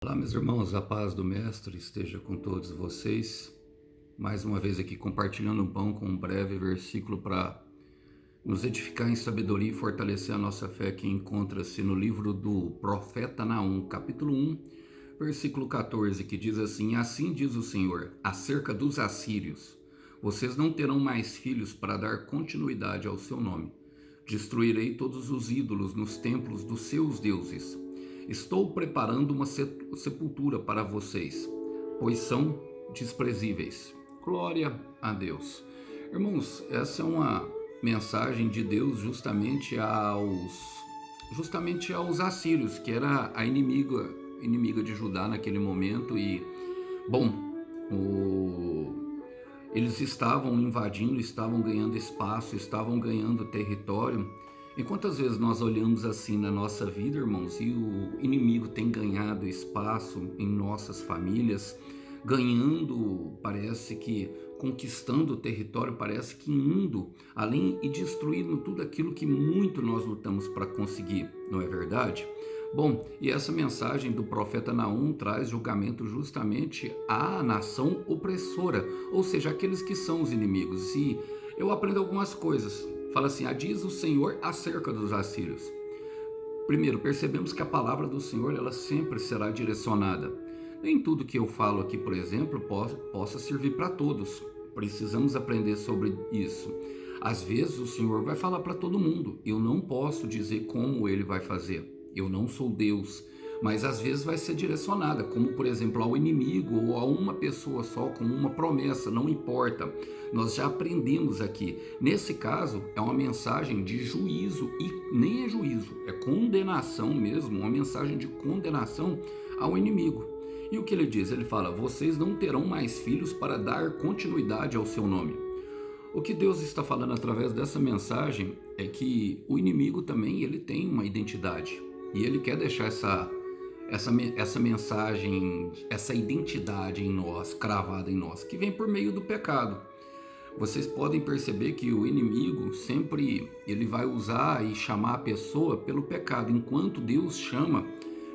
Olá, meus irmãos, a paz do Mestre esteja com todos vocês. Mais uma vez aqui compartilhando um pão com um breve versículo para nos edificar em sabedoria e fortalecer a nossa fé, que encontra-se no livro do profeta Naum, capítulo 1, versículo 14, que diz assim: Assim diz o Senhor, acerca dos assírios: vocês não terão mais filhos para dar continuidade ao seu nome. Destruirei todos os ídolos nos templos dos seus deuses. Estou preparando uma sepultura para vocês, pois são desprezíveis. Glória a Deus. Irmãos, essa é uma mensagem de Deus justamente aos assírios, que era a inimiga de Judá naquele momento. E, bom, eles estavam invadindo, estavam ganhando espaço, estavam ganhando território. E quantas vezes nós olhamos assim na nossa vida, irmãos, e o inimigo tem ganhado espaço em nossas famílias, ganhando, parece que conquistando o território, parece que indo além e destruindo tudo aquilo que muito nós lutamos para conseguir, não é verdade? Bom, e essa mensagem do profeta Naum traz julgamento justamente à nação opressora, ou seja, aqueles que são os inimigos. E eu aprendo algumas coisas. Fala assim: diz o Senhor acerca dos assírios. Primeiro, percebemos que a palavra do Senhor ela sempre será direcionada. Nem tudo que eu falo aqui, por exemplo, possa servir para todos. Precisamos aprender sobre isso. Às vezes o Senhor vai falar para todo mundo. Eu não posso dizer como Ele vai fazer. Eu não sou Deus. Mas às vezes vai ser direcionada, como por exemplo ao inimigo ou a uma pessoa só, como uma promessa, não importa. Nós já aprendemos aqui. Nesse caso, é uma mensagem de juízo, e nem é juízo, é condenação mesmo, uma mensagem de condenação ao inimigo. E o que ele diz? Ele fala: vocês não terão mais filhos para dar continuidade ao seu nome. O que Deus está falando através dessa mensagem é que o inimigo também ele tem uma identidade. E ele quer deixar essa mensagem, essa identidade em nós, cravada em nós, que vem por meio do pecado. Vocês podem perceber que o inimigo sempre ele vai usar e chamar a pessoa pelo pecado, enquanto Deus chama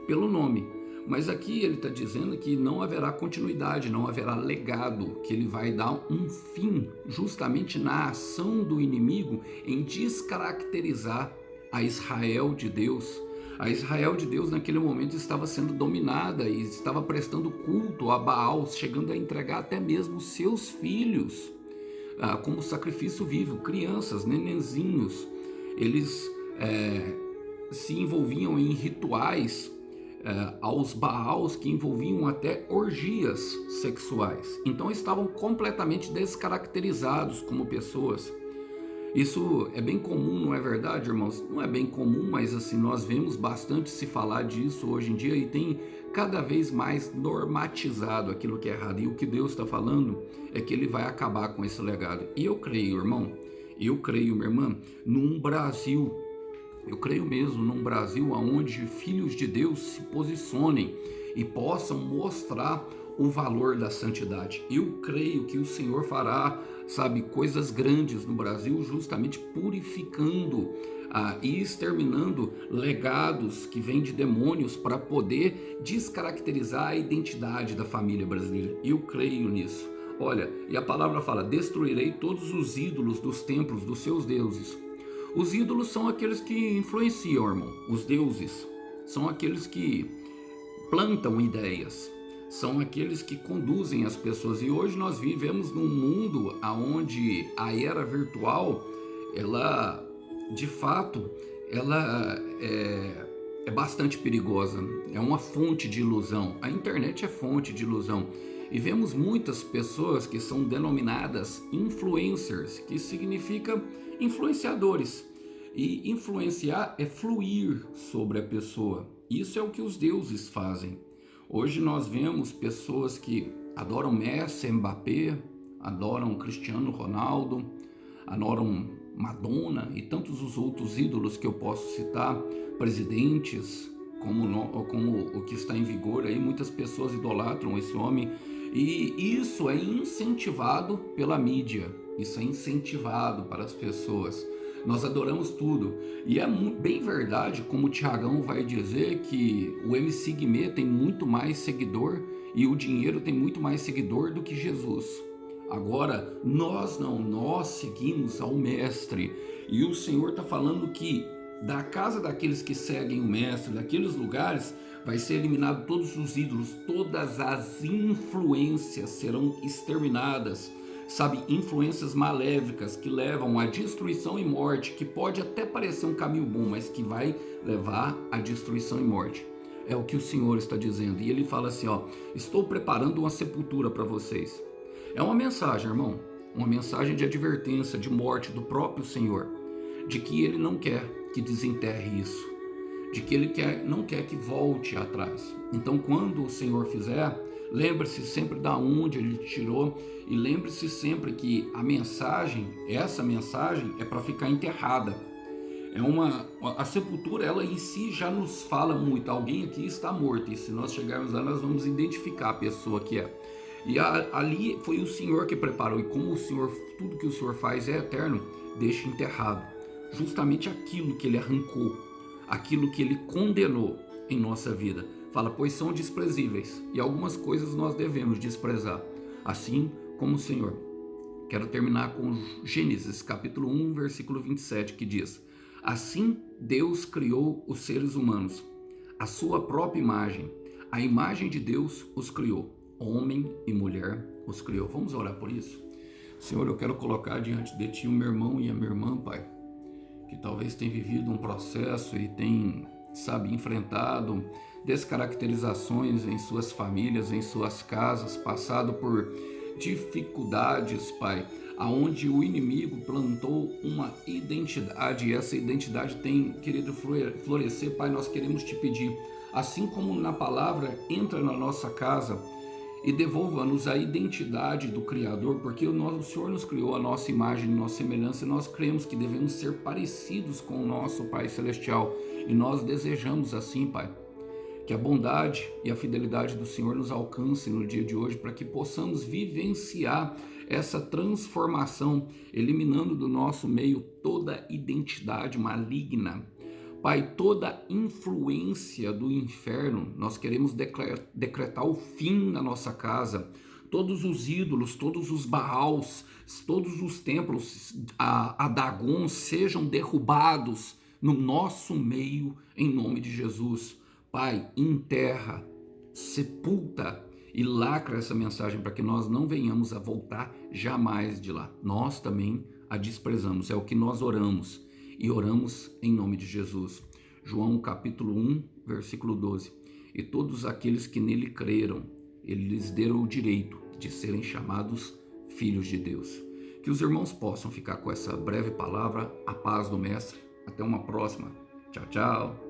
pelo nome. Mas aqui ele está dizendo que não haverá continuidade, não haverá legado, que ele vai dar um fim justamente na ação do inimigo em descaracterizar a Israel de Deus. A Israel de Deus naquele momento estava sendo dominada e estava prestando culto a Baal, chegando a entregar até mesmo seus filhos como sacrifício vivo, crianças, nenenzinhos. Eles se envolviam em rituais aos Baals que envolviam até orgias sexuais. Então estavam completamente descaracterizados como pessoas. Isso é bem comum, não é verdade, irmãos? Não é bem comum, mas assim, nós vemos bastante se falar disso hoje em dia e tem cada vez mais normatizado aquilo que é errado. E o que Deus está falando é que Ele vai acabar com esse legado. E eu creio, irmão, minha irmã, num Brasil, eu creio mesmo num Brasil onde filhos de Deus se posicionem e possam mostrar o valor da santidade. Eu creio que o Senhor fará, coisas grandes no Brasil, justamente purificando e exterminando legados que vêm de demônios para poder descaracterizar a identidade da família brasileira. Eu creio nisso. Olha, e a palavra fala: destruirei todos os ídolos dos templos dos seus deuses. Os ídolos são aqueles que influenciam, irmão. Os deuses são aqueles que plantam ideias, são aqueles que conduzem as pessoas. E hoje nós vivemos num mundo onde a era virtual, ela, de fato, ela é bastante perigosa. É uma fonte de ilusão. A internet é fonte de ilusão. E vemos muitas pessoas que são denominadas influencers, que significa influenciadores. E influenciar é fluir sobre a pessoa. Isso é o que os deuses fazem. Hoje nós vemos pessoas que adoram Messi, Mbappé, adoram Cristiano Ronaldo, adoram Madonna e tantos os outros ídolos que eu posso citar, presidentes, como o que está em vigor aí. Muitas pessoas idolatram esse homem e isso é incentivado pela mídia, isso é incentivado para as pessoas. nós adoramos tudo. E é bem verdade, como o Tiagão vai dizer, que o MC Guimê tem muito mais seguidor e o dinheiro tem muito mais seguidor do que Jesus. Agora, nós não, nós seguimos ao Mestre. E o Senhor está falando que da casa daqueles que seguem o Mestre, daqueles lugares, vai ser eliminado todos os ídolos, todas as influências serão exterminadas. Sabe, influências maléficas que levam à destruição e morte, que pode até parecer um caminho bom, mas que vai levar à destruição e morte. É o que o Senhor está dizendo. E ele fala assim, ó, estou preparando uma sepultura para vocês. É uma mensagem, irmão, uma mensagem de advertência, de morte do próprio Senhor, de que ele não quer que desenterre isso, de que ele não quer que volte atrás. Então, quando o Senhor fizer, lembre-se sempre da onde ele tirou e lembre-se sempre que a mensagem, essa mensagem é para ficar enterrada. A sepultura, ela em si já nos fala muito. Alguém aqui está morto e se nós chegarmos lá, nós vamos identificar a pessoa que é. E ali foi o Senhor que preparou. E como o Senhor, tudo que o Senhor faz é eterno, deixa enterrado justamente aquilo que ele arrancou, aquilo que ele condenou em nossa vida. Fala, pois são desprezíveis e algumas coisas nós devemos desprezar, assim como o Senhor. Quero terminar com Gênesis capítulo 1, versículo 27, que diz: assim Deus criou os seres humanos, a sua própria imagem, a imagem de Deus os criou, homem e mulher os criou. Vamos orar por isso? Senhor, eu quero colocar diante de Ti o meu irmão e a minha irmã, Pai, que talvez tenha vivido um processo e tem, sabe, enfrentado descaracterizações em suas famílias, em suas casas, passado por dificuldades, Pai, aonde o inimigo plantou uma identidade e essa identidade tem querido florescer. Pai, nós queremos Te pedir, assim como na palavra, entra na nossa casa e devolva-nos a identidade do Criador, porque o Senhor nos criou a nossa imagem, a nossa semelhança, e nós cremos que devemos ser parecidos com o nosso Pai Celestial, e nós desejamos assim, Pai, que a bondade e a fidelidade do Senhor nos alcancem no dia de hoje, para que possamos vivenciar essa transformação, eliminando do nosso meio toda identidade maligna. Pai, toda influência do inferno, nós queremos decretar o fim na nossa casa. Todos os ídolos, todos os Baals, todos os templos a Dagon sejam derrubados no nosso meio, em nome de Jesus. Pai, enterra, sepulta e lacra essa mensagem para que nós não venhamos a voltar jamais de lá. Nós também a desprezamos, é o que nós oramos. E oramos em nome de Jesus. João capítulo 1, versículo 12. E todos aqueles que nele creram, ele lhes deu o direito de serem chamados filhos de Deus. Que os irmãos possam ficar com essa breve palavra, a paz do Mestre. Até uma próxima. Tchau, tchau.